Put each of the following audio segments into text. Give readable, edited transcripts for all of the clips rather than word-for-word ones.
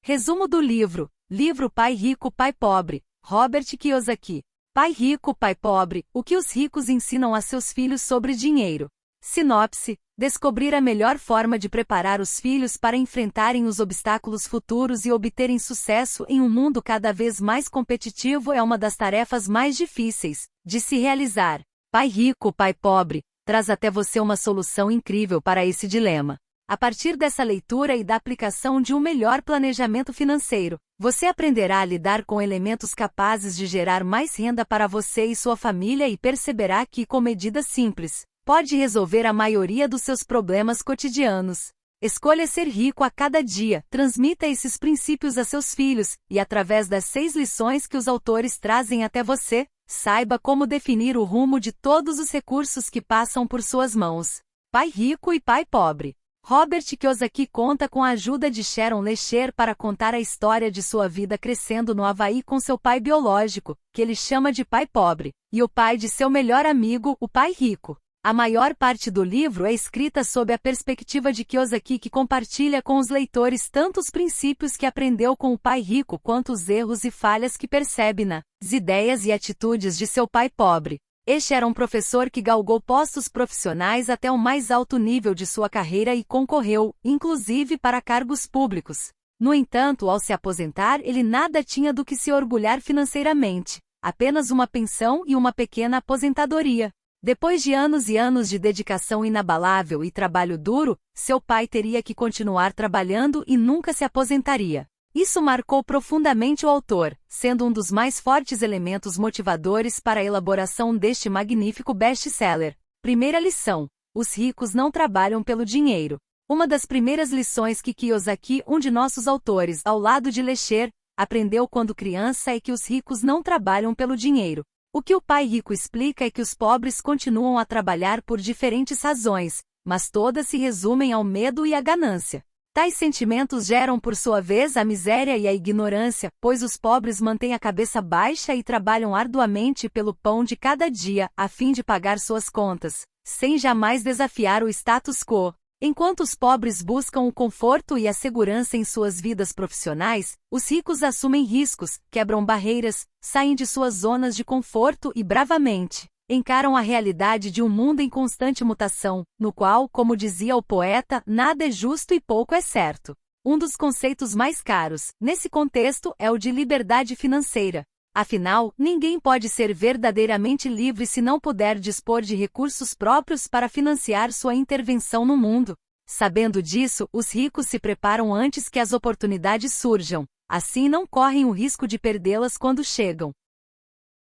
Resumo do livro. Livro Pai Rico, Pai Pobre, Robert Kiyosaki. Pai Rico, Pai Pobre, o que os ricos ensinam a seus filhos sobre dinheiro. Sinopse: descobrir a melhor forma de preparar os filhos para enfrentarem os obstáculos futuros e obterem sucesso em um mundo cada vez mais competitivo é uma das tarefas mais difíceis de se realizar. Pai Rico, Pai Pobre, traz até você uma solução incrível para esse dilema. A partir dessa leitura e da aplicação de um melhor planejamento financeiro, você aprenderá a lidar com elementos capazes de gerar mais renda para você e sua família e perceberá que, com medidas simples, pode resolver a maioria dos seus problemas cotidianos. Escolha ser rico a cada dia, transmita esses princípios a seus filhos, e através das 6 lições que os autores trazem até você, saiba como definir o rumo de todos os recursos que passam por suas mãos. Pai Rico e Pai Pobre. Robert Kiyosaki conta com a ajuda de Sharon Lecher para contar a história de sua vida crescendo no Havaí com seu pai biológico, que ele chama de pai pobre, e o pai de seu melhor amigo, o pai rico. A maior parte do livro é escrita sob a perspectiva de Kiyosaki, que compartilha com os leitores tanto os princípios que aprendeu com o pai rico quanto os erros e falhas que percebe nas ideias e atitudes de seu pai pobre. Este era um professor que galgou postos profissionais até o mais alto nível de sua carreira e concorreu, inclusive, para cargos públicos. No entanto, ao se aposentar, ele nada tinha do que se orgulhar financeiramente, apenas uma pensão e uma pequena aposentadoria. Depois de anos e anos de dedicação inabalável e trabalho duro, seu pai teria que continuar trabalhando e nunca se aposentaria. Isso marcou profundamente o autor, sendo um dos mais fortes elementos motivadores para a elaboração deste magnífico best-seller. Primeira lição: os ricos não trabalham pelo dinheiro. Uma das primeiras lições que Kiyosaki, um de nossos autores, ao lado de Lecher, aprendeu quando criança é que os ricos não trabalham pelo dinheiro. O que o pai rico explica é que os pobres continuam a trabalhar por diferentes razões, mas todas se resumem ao medo e à ganância. Tais sentimentos geram por sua vez a miséria e a ignorância, pois os pobres mantêm a cabeça baixa e trabalham arduamente pelo pão de cada dia, a fim de pagar suas contas, sem jamais desafiar o status quo. Enquanto os pobres buscam o conforto e a segurança em suas vidas profissionais, os ricos assumem riscos, quebram barreiras, saem de suas zonas de conforto e bravamente encaram a realidade de um mundo em constante mutação, no qual, como dizia o poeta, nada é justo e pouco é certo. Um dos conceitos mais caros, nesse contexto, é o de liberdade financeira. Afinal, ninguém pode ser verdadeiramente livre se não puder dispor de recursos próprios para financiar sua intervenção no mundo. Sabendo disso, os ricos se preparam antes que as oportunidades surjam, assim não correm o risco de perdê-las quando chegam.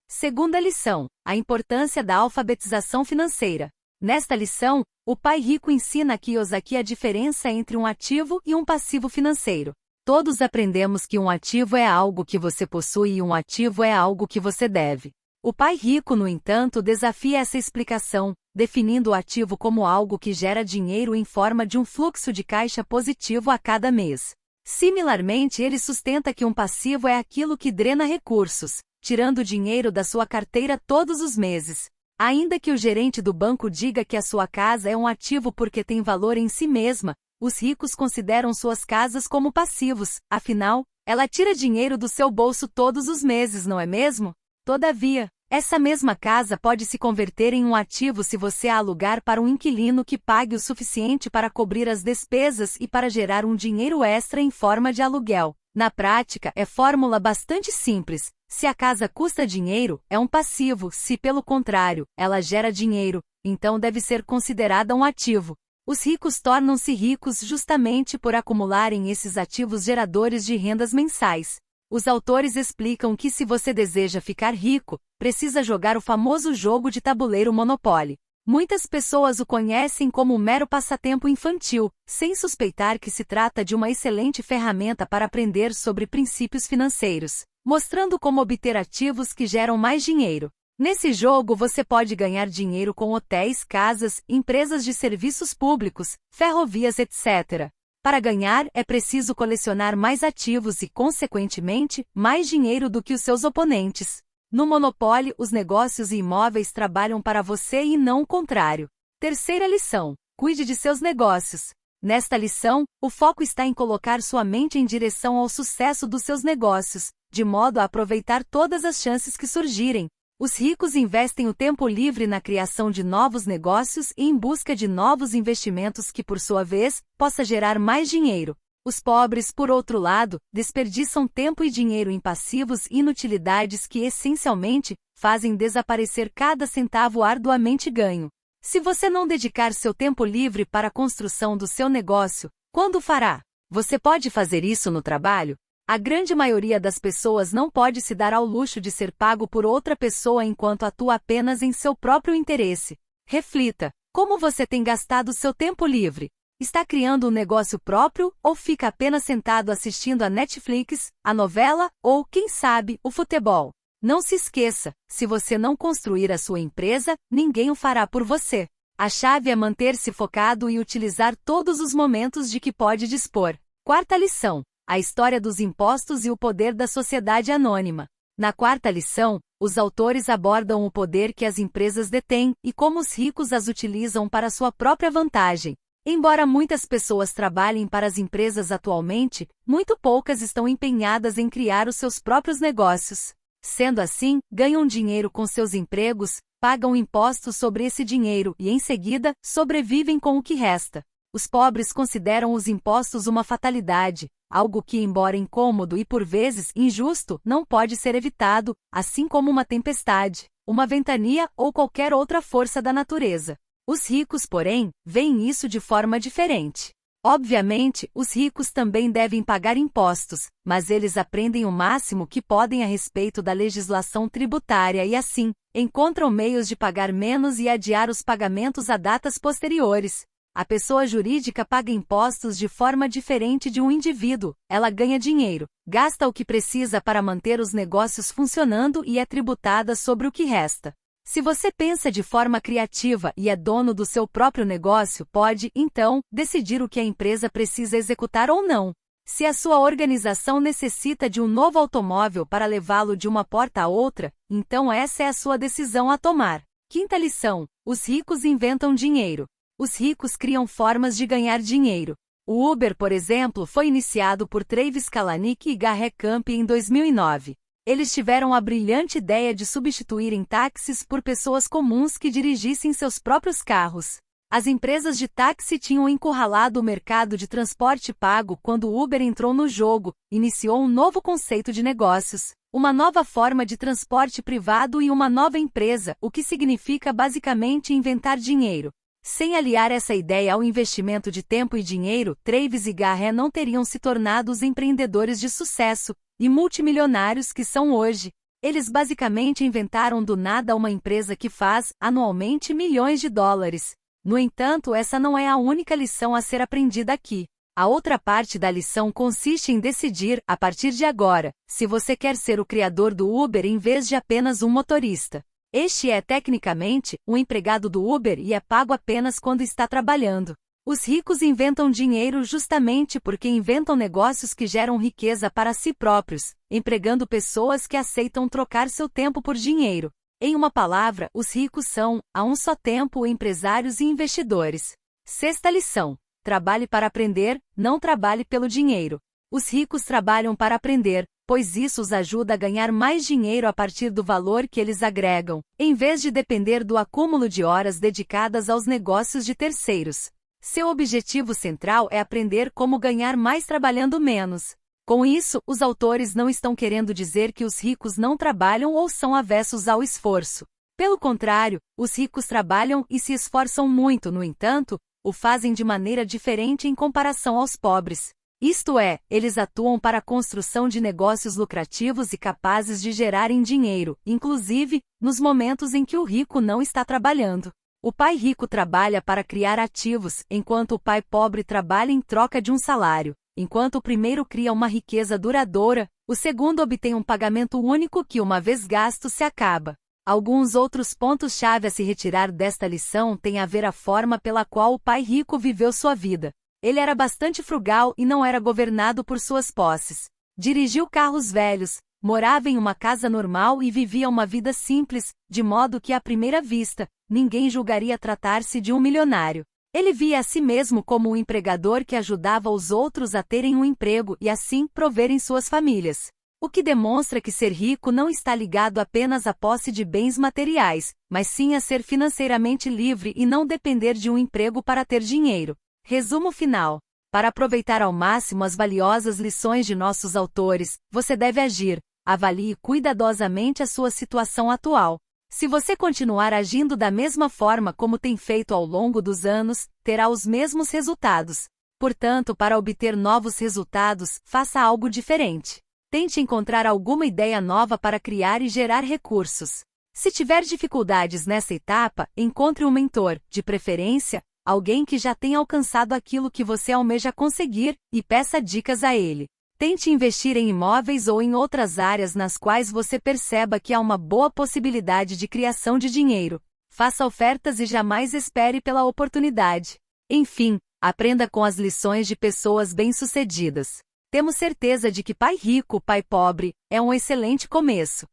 Segunda lição: a importância da alfabetização financeira. Nesta lição, o pai rico ensina a Kiyosaki a diferença entre um ativo e um passivo financeiro. Todos aprendemos que um ativo é algo que você possui e um ativo é algo que você deve. O pai rico, no entanto, desafia essa explicação, definindo o ativo como algo que gera dinheiro em forma de um fluxo de caixa positivo a cada mês. Similarmente, ele sustenta que um passivo é aquilo que drena recursos, tirando dinheiro da sua carteira todos os meses. Ainda que o gerente do banco diga que a sua casa é um ativo porque tem valor em si mesma, os ricos consideram suas casas como passivos, afinal, ela tira dinheiro do seu bolso todos os meses, não é mesmo? Todavia, essa mesma casa pode se converter em um ativo se você a alugar para um inquilino que pague o suficiente para cobrir as despesas e para gerar um dinheiro extra em forma de aluguel. Na prática, é fórmula bastante simples. Se a casa custa dinheiro, é um passivo. Se, pelo contrário, ela gera dinheiro, então deve ser considerada um ativo. Os ricos tornam-se ricos justamente por acumularem esses ativos geradores de rendas mensais. Os autores explicam que se você deseja ficar rico, precisa jogar o famoso jogo de tabuleiro Monopoly. Muitas pessoas o conhecem como um mero passatempo infantil, sem suspeitar que se trata de uma excelente ferramenta para aprender sobre princípios financeiros, mostrando como obter ativos que geram mais dinheiro. Nesse jogo você pode ganhar dinheiro com hotéis, casas, empresas de serviços públicos, ferrovias, etc. Para ganhar, é preciso colecionar mais ativos e, consequentemente, mais dinheiro do que os seus oponentes. No Monopoly, os negócios e imóveis trabalham para você e não o contrário. Terceira lição: cuide de seus negócios. Nesta lição, o foco está em colocar sua mente em direção ao sucesso dos seus negócios, de modo a aproveitar todas as chances que surgirem. Os ricos investem o tempo livre na criação de novos negócios e em busca de novos investimentos que, por sua vez, possa gerar mais dinheiro. Os pobres, por outro lado, desperdiçam tempo e dinheiro em passivos e inutilidades que, essencialmente, fazem desaparecer cada centavo arduamente ganho. Se você não dedicar seu tempo livre para a construção do seu negócio, quando fará? Você pode fazer isso no trabalho? A grande maioria das pessoas não pode se dar ao luxo de ser pago por outra pessoa enquanto atua apenas em seu próprio interesse. Reflita: como você tem gastado seu tempo livre? Está criando um negócio próprio ou fica apenas sentado assistindo a Netflix, a novela ou, quem sabe, o futebol? Não se esqueça, se você não construir a sua empresa, ninguém o fará por você. A chave é manter-se focado e utilizar todos os momentos de que pode dispor. Quarta lição: a história dos impostos e o poder da sociedade anônima. Na quarta lição, os autores abordam o poder que as empresas detêm e como os ricos as utilizam para sua própria vantagem. Embora muitas pessoas trabalhem para as empresas atualmente, muito poucas estão empenhadas em criar os seus próprios negócios. Sendo assim, ganham dinheiro com seus empregos, pagam impostos sobre esse dinheiro e, em seguida, sobrevivem com o que resta. Os pobres consideram os impostos uma fatalidade, algo que, embora incômodo e por vezes injusto, não pode ser evitado, assim como uma tempestade, uma ventania ou qualquer outra força da natureza. Os ricos, porém, veem isso de forma diferente. Obviamente, os ricos também devem pagar impostos, mas eles aprendem o máximo que podem a respeito da legislação tributária e, assim, encontram meios de pagar menos e adiar os pagamentos a datas posteriores. A pessoa jurídica paga impostos de forma diferente de um indivíduo. Ela ganha dinheiro, gasta o que precisa para manter os negócios funcionando e é tributada sobre o que resta. Se você pensa de forma criativa e é dono do seu próprio negócio, pode, então, decidir o que a empresa precisa executar ou não. Se a sua organização necessita de um novo automóvel para levá-lo de uma porta a outra, então essa é a sua decisão a tomar. Quinta lição: os ricos inventam dinheiro. Os ricos criam formas de ganhar dinheiro. O Uber, por exemplo, foi iniciado por Travis Kalanick e Garrett Camp em 2009. Eles tiveram a brilhante ideia de substituírem táxis por pessoas comuns que dirigissem seus próprios carros. As empresas de táxi tinham encurralado o mercado de transporte pago quando o Uber entrou no jogo, iniciou um novo conceito de negócios, uma nova forma de transporte privado e uma nova empresa, o que significa basicamente inventar dinheiro. Sem aliar essa ideia ao investimento de tempo e dinheiro, Travis e Garrett não teriam se tornado os empreendedores de sucesso e multimilionários que são hoje. Eles basicamente inventaram do nada uma empresa que faz, anualmente, milhões de dólares. No entanto, essa não é a única lição a ser aprendida aqui. A outra parte da lição consiste em decidir, a partir de agora, se você quer ser o criador do Uber em vez de apenas um motorista. Este é, tecnicamente, um empregado do Uber e é pago apenas quando está trabalhando. Os ricos inventam dinheiro justamente porque inventam negócios que geram riqueza para si próprios, empregando pessoas que aceitam trocar seu tempo por dinheiro. Em uma palavra, os ricos são, a um só tempo, empresários e investidores. Sexta lição: trabalhe para aprender, não trabalhe pelo dinheiro. Os ricos trabalham para aprender, pois isso os ajuda a ganhar mais dinheiro a partir do valor que eles agregam, em vez de depender do acúmulo de horas dedicadas aos negócios de terceiros. Seu objetivo central é aprender como ganhar mais trabalhando menos. Com isso, os autores não estão querendo dizer que os ricos não trabalham ou são avessos ao esforço. Pelo contrário, os ricos trabalham e se esforçam muito, no entanto, o fazem de maneira diferente em comparação aos pobres. Isto é, eles atuam para a construção de negócios lucrativos e capazes de gerarem dinheiro, inclusive, nos momentos em que o rico não está trabalhando. O pai rico trabalha para criar ativos, enquanto o pai pobre trabalha em troca de um salário. Enquanto o primeiro cria uma riqueza duradoura, o segundo obtém um pagamento único que, uma vez gasto, se acaba. Alguns outros pontos-chave a se retirar desta lição têm a ver a forma pela qual o pai rico viveu sua vida. Ele era bastante frugal e não era governado por suas posses. Dirigiu carros velhos, morava em uma casa normal e vivia uma vida simples, de modo que, à primeira vista, ninguém julgaria tratar-se de um milionário. Ele via a si mesmo como um empregador que ajudava os outros a terem um emprego e assim proverem suas famílias. O que demonstra que ser rico não está ligado apenas à posse de bens materiais, mas sim a ser financeiramente livre e não depender de um emprego para ter dinheiro. Resumo final. Para aproveitar ao máximo as valiosas lições de nossos autores, você deve agir. Avalie cuidadosamente a sua situação atual. Se você continuar agindo da mesma forma como tem feito ao longo dos anos, terá os mesmos resultados. Portanto, para obter novos resultados, faça algo diferente. Tente encontrar alguma ideia nova para criar e gerar recursos. Se tiver dificuldades nessa etapa, encontre um mentor, de preferência, alguém que já tenha alcançado aquilo que você almeja conseguir, e peça dicas a ele. Tente investir em imóveis ou em outras áreas nas quais você perceba que há uma boa possibilidade de criação de dinheiro. Faça ofertas e jamais espere pela oportunidade. Enfim, aprenda com as lições de pessoas bem-sucedidas. Temos certeza de que Pai Rico, Pai Pobre é um excelente começo.